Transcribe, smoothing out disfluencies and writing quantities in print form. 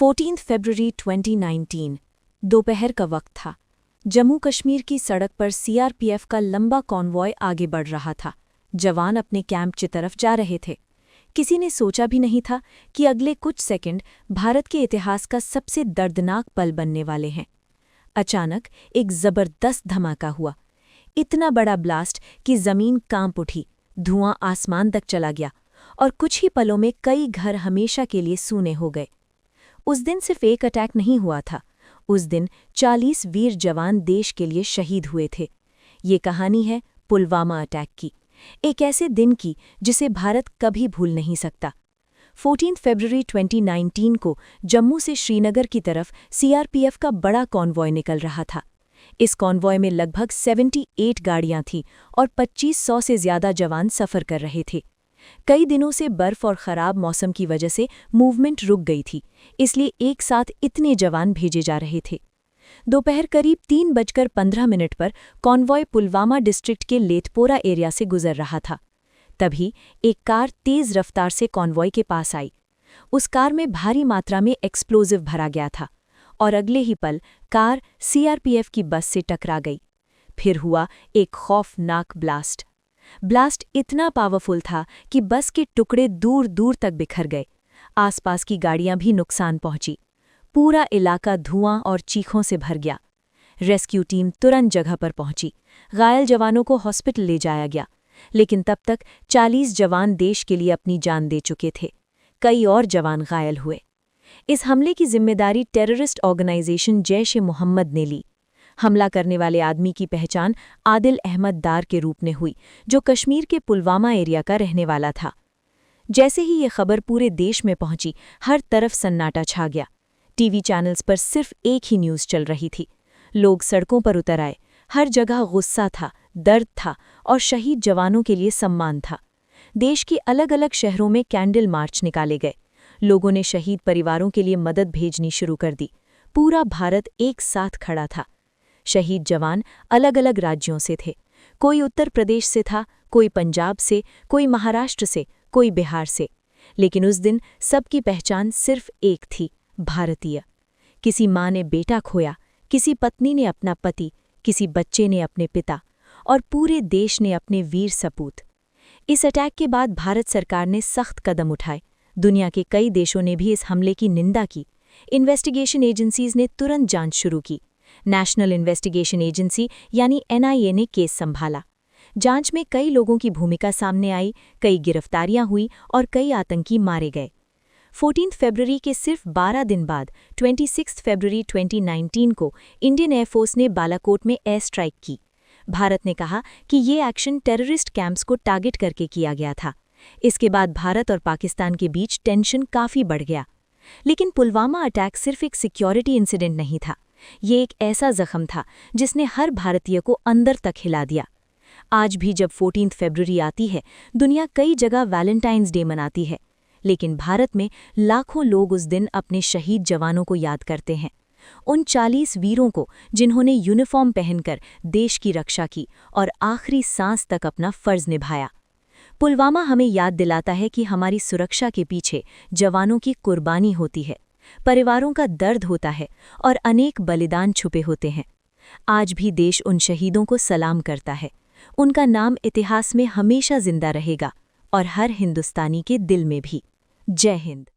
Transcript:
14 फरवरी 2019 दोपहर का वक्त था। जम्मू कश्मीर की सड़क पर सीआरपीएफ का लंबा कॉन्वॉय आगे बढ़ रहा था। जवान अपने कैंप की तरफ जा रहे थे। किसी ने सोचा भी नहीं था कि अगले कुछ सेकंड भारत के इतिहास का सबसे दर्दनाक पल बनने वाले हैं। अचानक एक जबरदस्त धमाका हुआ। इतना बड़ा ब्लास्ट कि जमीन कांप उठी, धुआं आसमान तक चला गया और कुछ ही पलों में कई घर हमेशा के लिए सूने हो गए। उस दिन सिर्फ एक अटैक नहीं हुआ था, उस दिन 40 वीर जवान देश के लिए शहीद हुए थे। ये कहानी है पुलवामा अटैक की, एक ऐसे दिन की जिसे भारत कभी भूल नहीं सकता। 14 फरवरी 2019 को जम्मू से श्रीनगर की तरफ सीआरपीएफ का बड़ा कॉन्वॉय निकल रहा था। इस कॉन्वॉय में लगभग 78 गाड़ियां थीं और 2500 से ज्यादा जवान सफ़र कर रहे थे। कई दिनों से बर्फ और ख़राब मौसम की वजह से मूवमेंट रुक गई थी, इसलिए एक साथ इतने जवान भेजे जा रहे थे। दोपहर करीब 3:15 पर कॉन्वॉय पुलवामा डिस्ट्रिक्ट के लेथपोरा एरिया से गुजर रहा था। तभी एक कार तेज़ रफ्तार से कॉन्वॉय के पास आई। उस कार में भारी मात्रा में एक्सप्लोजिव भरा गया था और अगले ही पल कार सीआरपीएफ की बस से टकरा गई। फिर हुआ एक खौफनाक ब्लास्ट इतना पावरफुल था कि बस के टुकड़े दूर दूर तक बिखर गए। आसपास की गाड़ियां भी नुकसान पहुंची। पूरा इलाका धुआं और चीखों से भर गया। रेस्क्यू टीम तुरंत जगह पर पहुंची। घायल जवानों को हॉस्पिटल ले जाया गया, लेकिन तब तक 40 जवान देश के लिए अपनी जान दे चुके थे। कई और जवान घायल हुए। इस हमले की जिम्मेदारी टेररिस्ट ऑर्गेनाइजेशन जैश-ए-मोहम्मद ने ली। हमला करने वाले आदमी की पहचान आदिल अहमद दार के रूप में हुई, जो कश्मीर के पुलवामा एरिया का रहने वाला था। जैसे ही ये खबर पूरे देश में पहुंची, हर तरफ सन्नाटा छा गया। टीवी चैनल्स पर सिर्फ एक ही न्यूज़ चल रही थी। लोग सड़कों पर उतर आए। हर जगह गुस्सा था, दर्द था और शहीद जवानों के लिए सम्मान था। देश के अलग अलग शहरों में कैंडल मार्च निकाले गए। लोगों ने शहीद परिवारों के लिए मदद भेजनी शुरू कर दी। पूरा भारत एक साथ खड़ा था। शहीद जवान अलग अलग राज्यों से थे। कोई उत्तर प्रदेश से था, कोई पंजाब से, कोई महाराष्ट्र से, कोई बिहार से। लेकिन उस दिन सबकी पहचान सिर्फ एक थी, भारतीय। किसी माँ ने बेटा खोया, किसी पत्नी ने अपना पति, किसी बच्चे ने अपने पिता और पूरे देश ने अपने वीर सपूत। इस अटैक के बाद भारत सरकार ने सख्त कदम उठाए। दुनिया के कई देशों ने भी इस हमले की निंदा की। इन्वेस्टिगेशन एजेंसीज ने तुरंत जांच शुरू की। नेशनल इन्वेस्टिगेशन एजेंसी यानी एनआईए ने केस संभाला। जांच में कई लोगों की भूमिका सामने आई, कई गिरफ्तारियां हुई और कई आतंकी मारे गए। 14 फरवरी के सिर्फ 12 दिन बाद 26 फरवरी 2019 को इंडियन एयरफोर्स ने बालाकोट में एयर स्ट्राइक की। भारत ने कहा कि ये एक्शन टेररिस्ट कैंप्स को टारगेट करके किया गया था। इसके बाद भारत और पाकिस्तान के बीच टेंशन काफ़ी बढ़ गया। लेकिन पुलवामा अटैक सिर्फ एक सिक्योरिटी इंसिडेंट नहीं था। ये एक ऐसा जख्म था जिसने हर भारतीय को अंदर तक हिला दिया। आज भी जब 14 फरवरी आती है, दुनिया कई जगह वैलेंटाइंस डे मनाती है, लेकिन भारत में लाखों लोग उस दिन अपने शहीद जवानों को याद करते हैं। उन 40 वीरों को जिन्होंने यूनिफॉर्म पहनकर देश की रक्षा की और आखिरी सांस तक अपना फर्ज निभाया। पुलवामा हमें याद दिलाता है कि हमारी सुरक्षा के पीछे जवानों की कुर्बानी होती है, परिवारों का दर्द होता है और अनेक बलिदान छुपे होते हैं। आज भी देश उन शहीदों को सलाम करता है। उनका नाम इतिहास में हमेशा जिंदा रहेगा और हर हिंदुस्तानी के दिल में भी। जय हिंद।